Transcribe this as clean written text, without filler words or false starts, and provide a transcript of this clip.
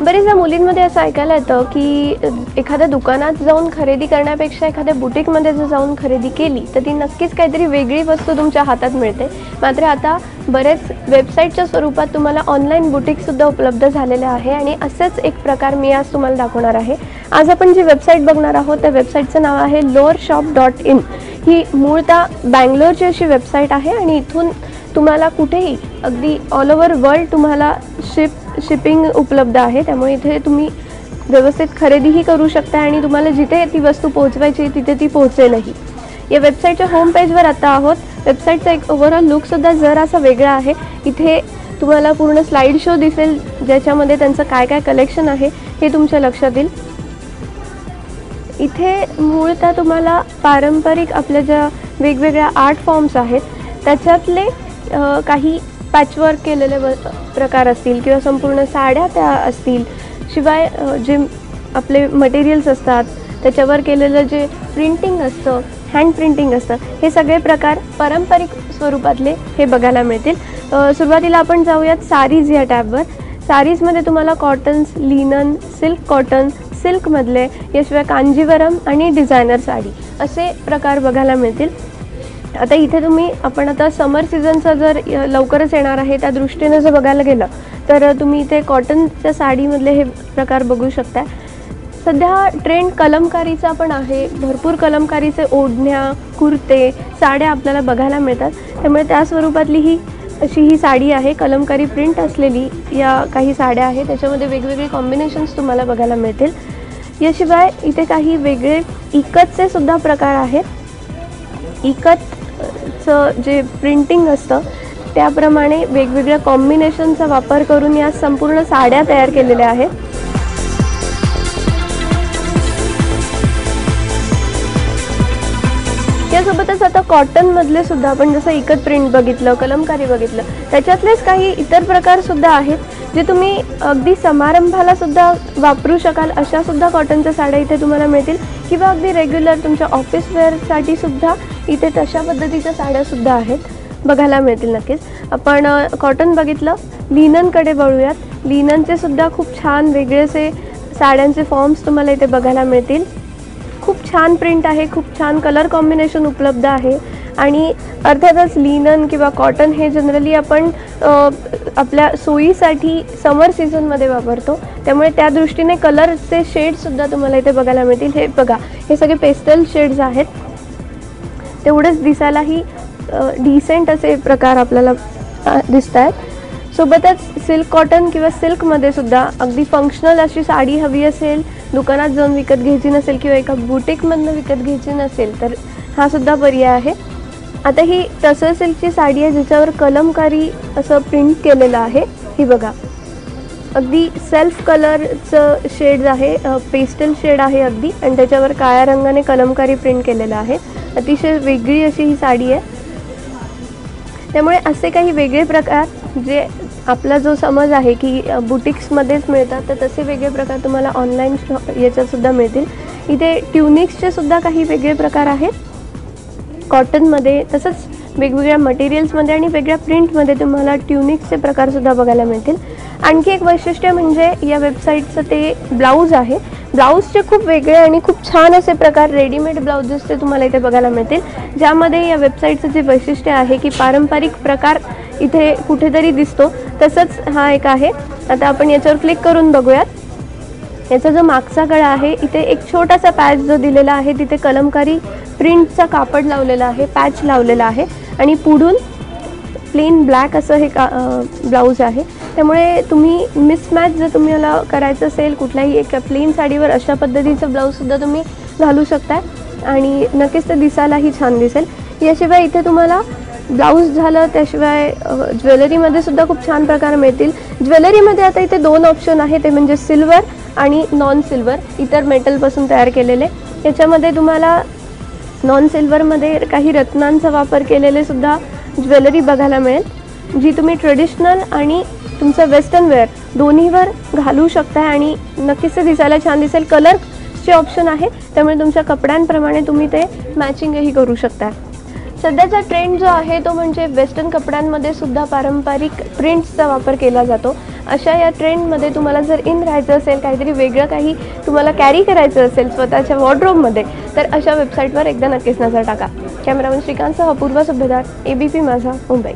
बरेचदा मुलींमध्ये असं ऐकायला येतं की एखाद्या दुकानात जाऊन खरेदी करण्यापेक्षा एखाद्या बुटीकमध्ये जर जाऊन खरेदी केली तर ती नक्कीच काहीतरी वेगळी वस्तू तुमच्या हातात मिळते। मात्र आता बरेच वेबसाईटच्या स्वरूपात तुम्हाला ऑनलाईन बुटीकसुद्धा उपलब्ध झालेले आहे आणि असेच एक प्रकार मी आज तुम्हाला दाखवणार आहे। आज आपण जी वेबसाईट बघणार आहोत त्या वेबसाईटचं नाव आहे lowershop.in। ही मूळतः बँगलोरची अशी वेबसाईट आहे आणि इथून तुम्हाला कुठेही अगदी ऑल ओव्हर वर्ल्ड तुम्हाला शिपिंग उपलब्ध आहे, त्यामुळे इथे तुम्ही व्यवस्थित खरेदीही करू शकता आणि तुम्हाला जिथे ती वस्तू पोहोचवायची तिथे ती पोहोचेलही। या वेबसाईटच्या होम पेजवर आता आहोत। वेबसाईटचा एक ओव्हरऑल लुकसुद्धा जरासा वेगळा आहे। इथे तुम्हाला पूर्ण स्लाइड शो दिसेल ज्याच्यामध्ये त्यांचं काय काय कलेक्शन आहे हे तुमच्या लक्षात येईल। इथे मूळतः तुम्हाला पारंपरिक आपल्या ज्या वेगवेगळ्या आर्ट फॉर्म्स आहेत त्याच्यातले काही पॅचवर्क केलेले प्रकार असतील किंवा संपूर्ण साड्या त्या असतील, शिवाय जे आपले मटेरियल्स असतात त्याच्यावर केलेलं जे प्रिंटिंग असतं, हँड प्रिंटिंग असतं, हे सगळे प्रकार पारंपरिक स्वरूपातले हे बघायला मिळतील। सुरुवातीला आपण जाऊयात सारीज या टॅबवर। सारीजमध्ये तुम्हाला कॉटन्स, लिनन, सिल्क कॉटन, सिल्कमधले, याशिवाय कांजीवरम आणि डिझायनर साडी असे प्रकार बघायला मिळतील। आता इथे आपण आता समर सीझनचा जर लवकरच येणार आहे त्या दृष्टीने जर बघायला गेलं तर तुम्ही इथे कॉटनच्या साडीमधले हे प्रकार बघू शकता। सध्या ट्रेंड कलमकारीचा पण आहे, भरपूर कलमकारीचे ओढण्या, कुर्ते, साड्या आपल्याला बघायला मिळतात, त्यामुळे त्या स्वरूपातली ही साडी आहे। कलमकारी प्रिंट असलेली या काही साड्या आहेत, त्याच्यामध्ये वेगवेगळे कॉम्बिनेशन्स तुम्हाला बघायला मिळतील। याशिवाय इथे काही वेगळे इकतचे सुद्धा प्रकार आहेत। इकतचं जे प्रिंटिंग असतं त्याप्रमाणे वेगवेगळ्या कॉम्बिनेशनचा वापर करून या संपूर्ण साड्या तयार केलेल्या आहेत। यासोबतच आता कॉटनमधले सुद्धा आपण जसं इकत प्रिंट बघितलं, कलमकारी बघितलं, त्याच्यातलेच काही इतर प्रकार सुद्धा आहेत जे तुम्ही अगदी समारंभाला सुद्धा वापरू शकाल अशा सुद्धा कॉटनच्या साड्या इथे तुम्हाला मिळतील, किंवा अगदी रेग्युलर तुमच्या ऑफिस वेअरसाठी सुद्धा इथे तशा पद्धतीच्या साड्या सुद्धा आहेत, बघायला मिळतील नक्कीच। आपण कॉटन बघितलं, लिननकडे वळूयात। लिननचे सुद्धा खूप छान वेगळेसे साड्यांचे फॉर्म्स तुम्हाला इथे बघायला मिळतील। खूप छान प्रिंट आहे, खूप छान कलर कॉम्बिनेशन उपलब्ध आहे आणि अर्थातच लिनन किंवा कॉटन हे जनरली आपण आपल्या सोयीसाठी समर सीझनमध्ये वापरतो, त्यामुळे त्या दृष्टीने कलरचे शेड्ससुद्धा तुम्हाला इथे बघायला मिळतील। हे बघा, हे सगळे पेस्टल शेड्स आहेत, तेवढंच दिसायलाही डिसेंट असे प्रकार आपल्याला दिसत आहेत। सोबतच सिल्क कॉटन किंवा सिल्कमध्ये सुद्धा अगदी फंक्शनल अशी साडी हवी असेल, दुकानात जाऊन विकत घ्यायची नसेल किंवा एका बुटीकमधनं विकत घ्यायची नसेल तर हा सुद्धा पर्याय आहे। आता ही टसर सिल्कची साडी आहे ज्याच्यावर कलमकारी असं प्रिंट केलेलं आहे। ही बघा, अगदी सेल्फ कलरचं शेड्स आहे, पेस्टल शेड आहे अगदी, आणि त्याच्यावर काळ्या रंगाने कलमकारी प्रिंट केलेलं आहे। अतिशय वेगळी अशी ही साडी आहे। त्यामुळे असे काही वेगळे प्रकार जे आपला जो समज आहे की बुटीक्समध्येच मिळतात, तर तसे वेगळे प्रकार तुम्हाला ऑनलाईन याच्यातसुद्धा मिळतील। इथे ट्युनिक्सचे सुद्धा काही वेगळे प्रकार आहेत कॉटनमध्ये, तसंच वेगवेगळ्या मटेरियल्समध्ये आणि वेगळ्या प्रिंटमध्ये तुम्हाला ट्युनिक्सचे प्रकारसुद्धा बघायला मिळतील। आणखी एक वैशिष्ट्य म्हणजे या वेबसाईटचं ते ब्लाऊज आहे। ब्लाऊजचे खूप वेगळे आणि खूप छान असे प्रकार, रेडीमेड ब्लाउजेसचे तुम्हाला इथे बघायला मिळतील, ज्यामध्ये या वेबसाईटचं जे वैशिष्ट्य आहे की पारंपरिक प्रकार इथे कुठेतरी दिसतो, तसंच हा एक आहे। आता आपण याच्यावर क्लिक करून बघूयात। याचा जो मागचा गळा आहे इथे एक छोटासा पॅच जो दिलेला आहे तिथे कलमकारी प्रिंटचा कापड लावलेला आहे, पॅच लावलेला आहे, आणि पुढून प्लेन ब्लॅक असं हे ब्लाऊज आहे। त्यामुळे तुम्ही मिसमॅच जर तुम्हाला करायचं असेल कुठल्याही एका प्लेन साडीवर, अशा पद्धतीचं ब्लाऊजसुद्धा तुम्ही घालू शकता आणि नक्कीच ते दिसायलाही छान दिसेल। याशिवाय इथे तुम्हाला ब्लाऊज झालं, त्याशिवाय ज्वेलरीमध्ये सुद्धा खूप छान प्रकार मिळतील। ज्वेलरीमध्ये आता इथे दोन ऑप्शन आहे, ते म्हणजे सिल्वर आणि नॉन सिल्वर, इतर मेटलपासून तयार केलेले। याच्यामध्ये तुम्हाला नॉन सिल्वरमध्ये काही रत्नांचा वापर केलेले सुद्धा ज्वेलरी बघायला मिळेल, जी तुम्ही ट्रेडिशनल आणि तुमचं वेस्टर्न वेअर दोन्हीवर घालू शकता आणि नक्कीच ते दिसायला छान दिसेल। कलरचे ऑप्शन आहे, त्यामुळे तुमच्या कपड्यांप्रमाणे तुम्ही ते मॅचिंगही करू शकता। सध्याचा ट्रेंड जो आहे तो म्हणजे वेस्टर्न कपड्यांमध्ये सुद्धा पारंपरिक प्रिंट्सचा वापर केला जातो अशा या ट्रेंडमध्ये तुम्हाला जर इन राहायचं असेल, काहीतरी वेगळं काही तुम्हाला कॅरी करायचं असेल स्वतःच्या वॉर्डरोबमध्ये, तर अशा वेबसाईटवर एकदा नक्कीच नजर टाका. कॅमेरामन श्रीकांतसह अपूर्वा सुभेदार, ABP माझा, मुंबई.